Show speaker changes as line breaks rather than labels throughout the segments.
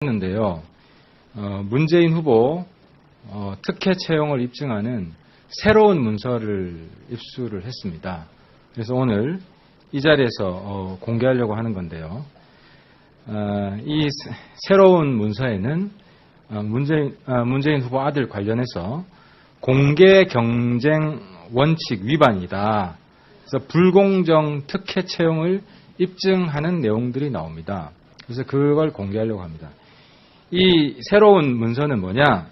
했는데요. 문재인 후보 특혜 채용을 입증하는 새로운 문서를 입수를 했습니다. 그래서 오늘 이 자리에서 공개하려고 하는 건데요. 이 새로운 문서에는 문재인 후보 아들 관련해서 공개 경쟁 원칙 위반이다. 그래서 불공정 특혜 채용을 입증하는 내용들이 나옵니다. 그래서 그걸 공개하려고 합니다. 이 새로운 문서는 뭐냐?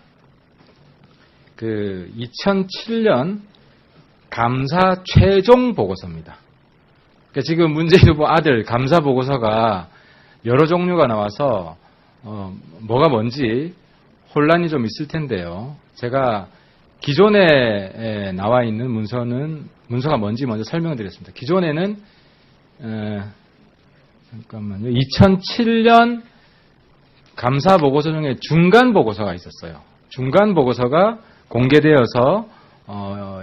2007년 감사 최종 보고서입니다. 그러니까 지금 문재인 후보 아들 감사 보고서가 여러 종류가 나와서 뭐가 뭔지 혼란이 좀 있을 텐데요. 제가 기존에 나와 있는 문서가 뭔지 먼저 설명드리겠습니다. 기존에는 잠깐만요. 2007년 감사 보고서 중에 중간 보고서가 있었어요. 중간 보고서가 공개되어서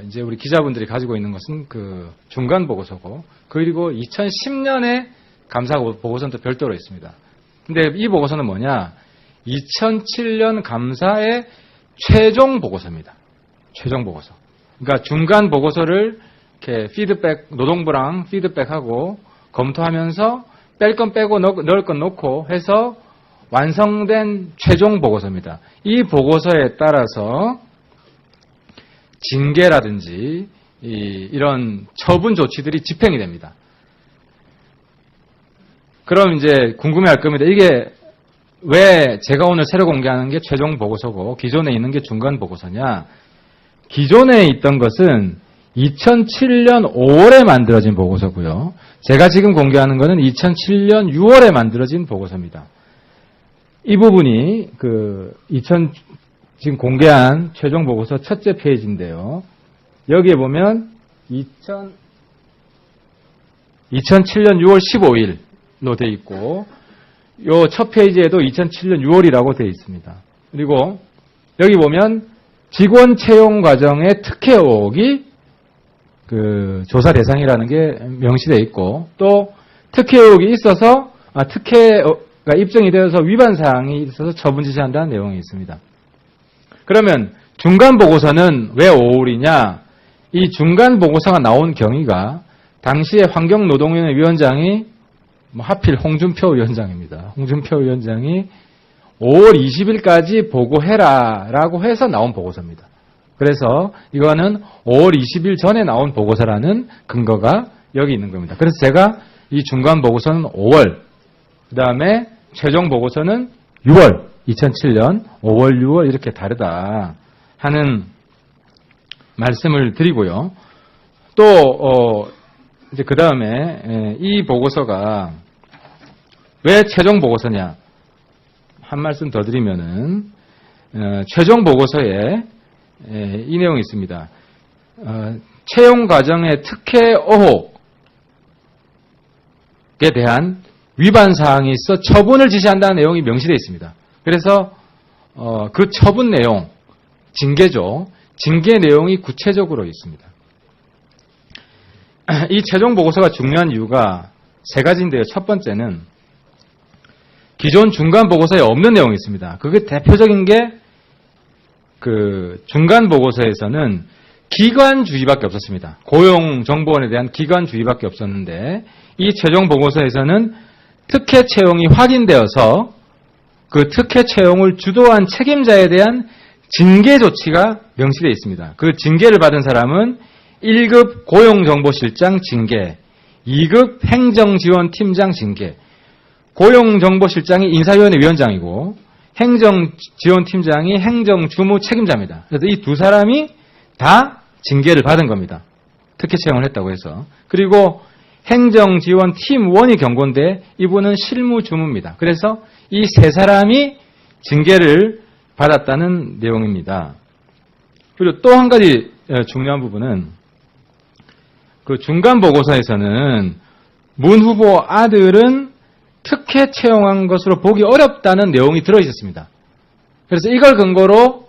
이제 우리 기자분들이 가지고 있는 것은 그 중간 보고서고, 그리고 2010년에 감사 보고서는 또 별도로 있습니다. 근데 이 보고서는 뭐냐? 2007년 감사의 최종 보고서입니다. 최종 보고서. 그러니까 중간 보고서를 이렇게 노동부랑 피드백하고 검토하면서 뺄 건 빼고 넣을 건 넣고 해서 완성된 최종 보고서입니다. 이 보고서에 따라서 징계라든지 이런 처분 조치들이 집행이 됩니다. 그럼 이제 궁금해할 겁니다. 이게 왜 제가 오늘 새로 공개하는 게 최종 보고서고 기존에 있는 게 중간 보고서냐? 기존에 있던 것은 2007년 5월에 만들어진 보고서고요. 제가 지금 공개하는 것은 2007년 6월에 만들어진 보고서입니다. 이 부분이 지금 공개한 최종 보고서 첫째 페이지인데요. 여기에 보면 2007년 6월 15일로 되어 있고, 요 첫 페이지에도 2007년 6월이라고 되어 있습니다. 그리고 여기 보면 직원 채용 과정의 특혜 의혹이 조사 대상이라는 게 명시되어 있고, 또 특혜 의혹이 있어서 특혜가 입증이 되어서 위반 사항이 있어서 처분 지시한다는 내용이 있습니다. 그러면 중간 보고서는 왜 5월이냐? 이 중간 보고서가 나온 경위가 당시에 환경노동위원회 위원장이 하필 홍준표 위원장입니다. 홍준표 위원장이 5월 20일까지 보고해라라고 해서 나온 보고서입니다. 그래서 이거는 5월 20일 전에 나온 보고서라는 근거가 여기 있는 겁니다. 그래서 제가 이 중간 보고서는 5월, 그 다음에 최종 보고서는 6월, 2007년 5월, 6월 이렇게 다르다 하는 말씀을 드리고요. 또 이제 그 다음에 이 보고서가 왜 최종 보고서냐? 한 말씀 더 드리면은 최종 보고서에 이 내용이 있습니다. 채용 과정의 특혜 의혹에 대한 위반 사항이 있어 처분을 지시한다는 내용이 명시되어 있습니다. 그래서 그 처분 내용, 징계죠. 징계 내용이 구체적으로 있습니다. 이 최종 보고서가 중요한 이유가 세 가지인데요. 첫 번째는 기존 중간 보고서에 없는 내용이 있습니다. 그게 대표적인 게 중간 보고서에서는 기관주의밖에 없었습니다. 고용정보원에 대한 기관주의밖에 없었는데, 이 최종 보고서에서는 특혜 채용이 확인되어서 그 특혜 채용을 주도한 책임자에 대한 징계 조치가 명시되어 있습니다. 그 징계를 받은 사람은 1급 고용정보실장 징계, 2급 행정지원팀장 징계. 고용정보실장이 인사위원회 위원장이고 행정지원팀장이 행정주무 책임자입니다. 그래서 이 두 사람이 다 징계를 받은 겁니다. 특혜 채용을 했다고 해서. 그리고 행정지원팀원이 경고인데 이분은 실무주무입니다. 그래서 이 세 사람이 징계를 받았다는 내용입니다. 그리고 또 한 가지 중요한 부분은 그 중간 보고서에서는 문 후보 아들은 특혜 채용한 것으로 보기 어렵다는 내용이 들어있었습니다. 그래서 이걸 근거로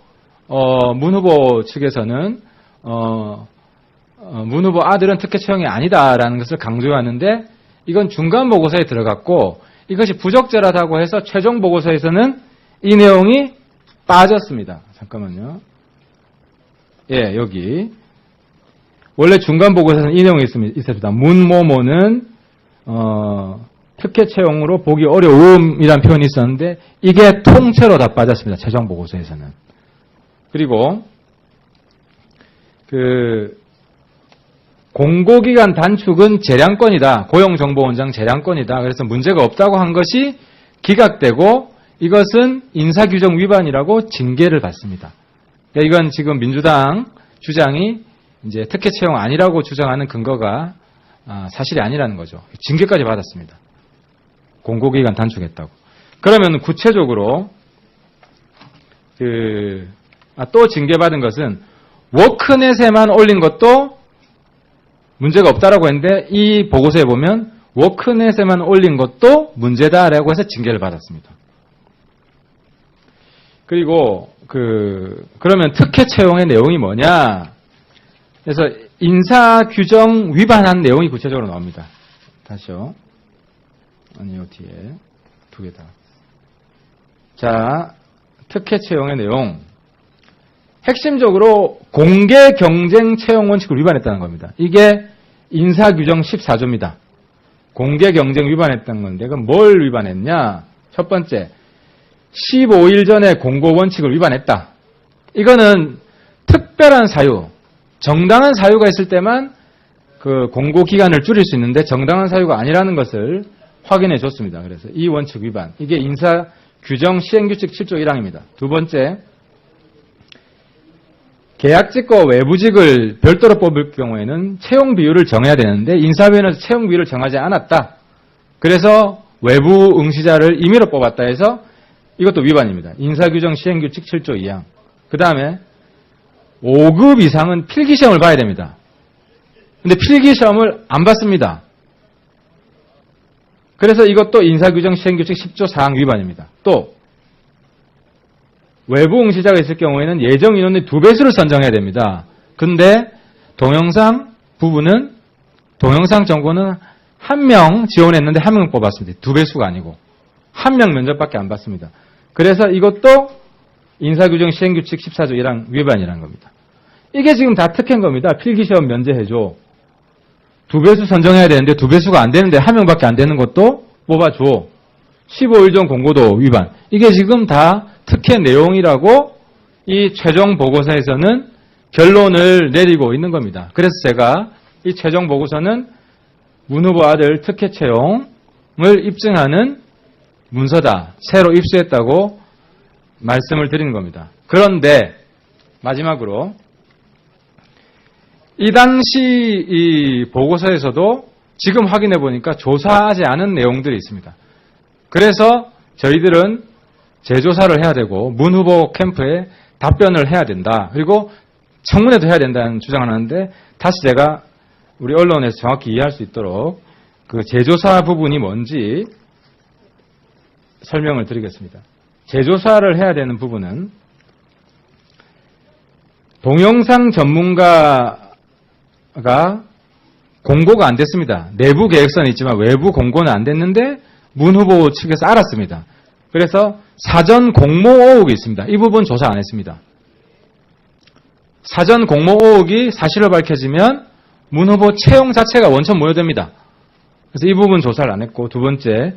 문 후보 측에서는 문 후보 아들은 특혜 채용이 아니다라는 것을 강조하는데, 이건 중간 보고서에 들어갔고 이것이 부적절하다고 해서 최종 보고서에서는 이 내용이 빠졌습니다. 잠깐만요. 예, 여기. 원래 중간 보고서는 이 내용이 있습니다. 문모모는, 특혜 채용으로 보기 어려움이라는 표현이 있었는데, 이게 통째로 다 빠졌습니다. 최종 보고서에서는. 그리고, 공고기간 단축은 재량권이다. 고용정보원장 재량권이다. 그래서 문제가 없다고 한 것이 기각되고 이것은 인사규정 위반이라고 징계를 받습니다. 그러니까 이건 지금 민주당 주장이 이제 특혜 채용 아니라고 주장하는 근거가 사실이 아니라는 거죠. 징계까지 받았습니다. 공고기간 단축했다고. 그러면 구체적으로 또 징계받은 것은 워크넷에만 올린 것도 문제가 없다라고 했는데 이 보고서에 보면 워크넷에만 올린 것도 문제다라고 해서 징계를 받았습니다. 그리고 그러면 특혜 채용의 내용이 뭐냐? 그래서 인사 규정 위반한 내용이 구체적으로 나옵니다. 다시요. 아니요, 뒤에 두 개 다. 자, 특혜 채용의 내용. 핵심적으로 공개 경쟁 채용 원칙을 위반했다는 겁니다. 이게 인사규정 14조입니다. 공개 경쟁 위반했다는 건데, 그럼 뭘 위반했냐? 첫 번째, 15일 전에 공고 원칙을 위반했다. 이거는 특별한 사유, 정당한 사유가 있을 때만 그 공고 기간을 줄일 수 있는데 정당한 사유가 아니라는 것을 확인해 줬습니다. 그래서 이 원칙 위반. 이게 인사규정 시행규칙 7조 1항입니다. 두 번째, 계약직과 외부직을 별도로 뽑을 경우에는 채용 비율을 정해야 되는데 인사위원회에서 채용 비율을 정하지 않았다. 그래서 외부 응시자를 임의로 뽑았다 해서 이것도 위반입니다. 인사규정 시행규칙 7조 2항. 그 다음에 5급 이상은 필기시험을 봐야 됩니다. 근데 필기시험을 안 봤습니다. 그래서 이것도 인사규정 시행규칙 10조 4항 위반입니다. 또 외부 응시자가 있을 경우에는 예정 인원의 2배수를 선정해야 됩니다. 근데 동영상 정보는 1명 지원했는데 1명 뽑았습니다. 2배수가 아니고 1명 면접밖에 안 받습니다. 그래서 이것도 인사규정 시행규칙 14조 1항 위반이라는 겁니다. 이게 지금 다 특혜인 겁니다. 필기시험 면제해줘. 2배수 선정해야 되는데 2배수가 안 되는데 1명밖에 안 되는 것도 뽑아줘. 15일 전 공고도 위반. 이게 지금 다 특혜 내용이라고 이 최종 보고서에서는 결론을 내리고 있는 겁니다. 그래서 제가 이 최종 보고서는 문 후보 아들 특혜 채용을 입증하는 문서다. 새로 입수했다고 말씀을 드리는 겁니다. 그런데 마지막으로 이 당시 이 보고서에서도 지금 확인해 보니까 조사하지 않은 내용들이 있습니다. 그래서 저희들은 재조사를 해야 되고 문 후보 캠프에 답변을 해야 된다. 그리고 청문회도 해야 된다는 주장을 하는데 다시 제가 우리 언론에서 정확히 이해할 수 있도록 그 재조사 부분이 뭔지 설명을 드리겠습니다. 재조사를 해야 되는 부분은 동영상 전문가가 공고가 안 됐습니다. 내부 계획서는 있지만 외부 공고는 안 됐는데 문 후보 측에서 알았습니다. 그래서 사전 공모 의혹이 있습니다. 이 부분 조사 안 했습니다. 사전 공모 의혹이 사실로 밝혀지면 문 후보 채용 자체가 원천 무효됩니다. 그래서 이 부분 조사를 안 했고, 두 번째,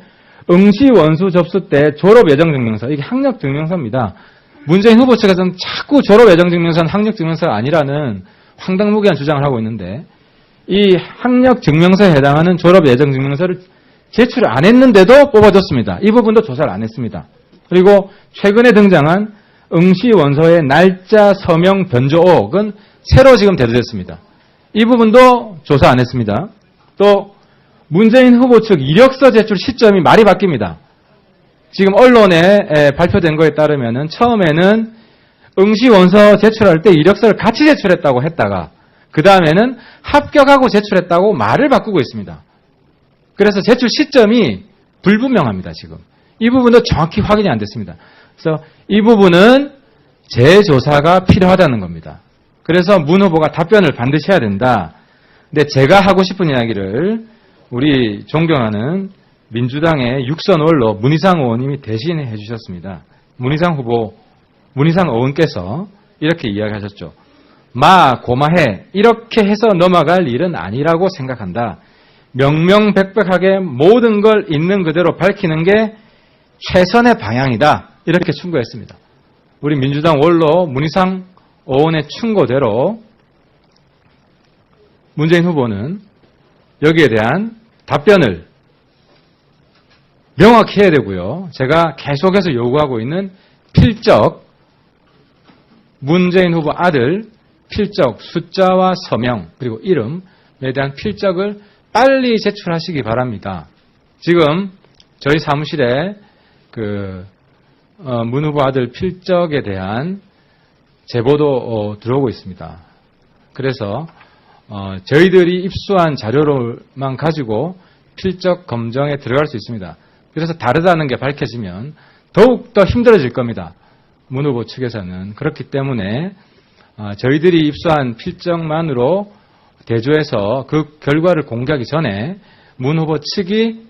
응시 원수 접수 때 졸업 예정 증명서, 이게 학력 증명서입니다. 문재인 후보 측에서는 자꾸 졸업 예정 증명서는 학력 증명서가 아니라는 황당무계한 주장을 하고 있는데, 이 학력 증명서에 해당하는 졸업 예정 증명서를 제출을 안 했는데도 뽑아줬습니다. 이 부분도 조사를 안 했습니다. 그리고 최근에 등장한 응시 원서의 날짜 서명 변조 의혹은 새로 지금 대두됐습니다. 이 부분도 조사 안 했습니다. 또 문재인 후보 측 이력서 제출 시점이 말이 바뀝니다. 지금 언론에 발표된 거에 따르면 처음에는 응시 원서 제출할 때 이력서를 같이 제출했다고 했다가 그 다음에는 합격하고 제출했다고 말을 바꾸고 있습니다. 그래서 제출 시점이 불분명합니다. 지금. 이 부분도 정확히 확인이 안 됐습니다. 그래서 이 부분은 재조사가 필요하다는 겁니다. 그래서 문 후보가 답변을 반드시 해야 된다. 근데 제가 하고 싶은 이야기를 우리 존경하는 민주당의 육선 원로 문희상 의원님이 대신해 주셨습니다. 문희상 의원께서 이렇게 이야기하셨죠. 고마해. 이렇게 해서 넘어갈 일은 아니라고 생각한다. 명명백백하게 모든 걸 있는 그대로 밝히는 게 최선의 방향이다. 이렇게 충고했습니다. 우리 민주당 원로 문희상 의원의 충고대로 문재인 후보는 여기에 대한 답변을 명확히 해야 되고요. 제가 계속해서 요구하고 있는 필적, 문재인 후보 아들 필적 숫자와 서명 그리고 이름에 대한 필적을 빨리 제출하시기 바랍니다. 지금 저희 사무실에 문 후보 아들 필적에 대한 제보도 들어오고 있습니다. 그래서 저희들이 입수한 자료로만 가지고 필적 검정에 들어갈 수 있습니다. 그래서 다르다는 게 밝혀지면 더욱더 힘들어질 겁니다. 문 후보 측에서는. 그렇기 때문에 저희들이 입수한 필적만으로 대조해서 그 결과를 공개하기 전에 문 후보 측이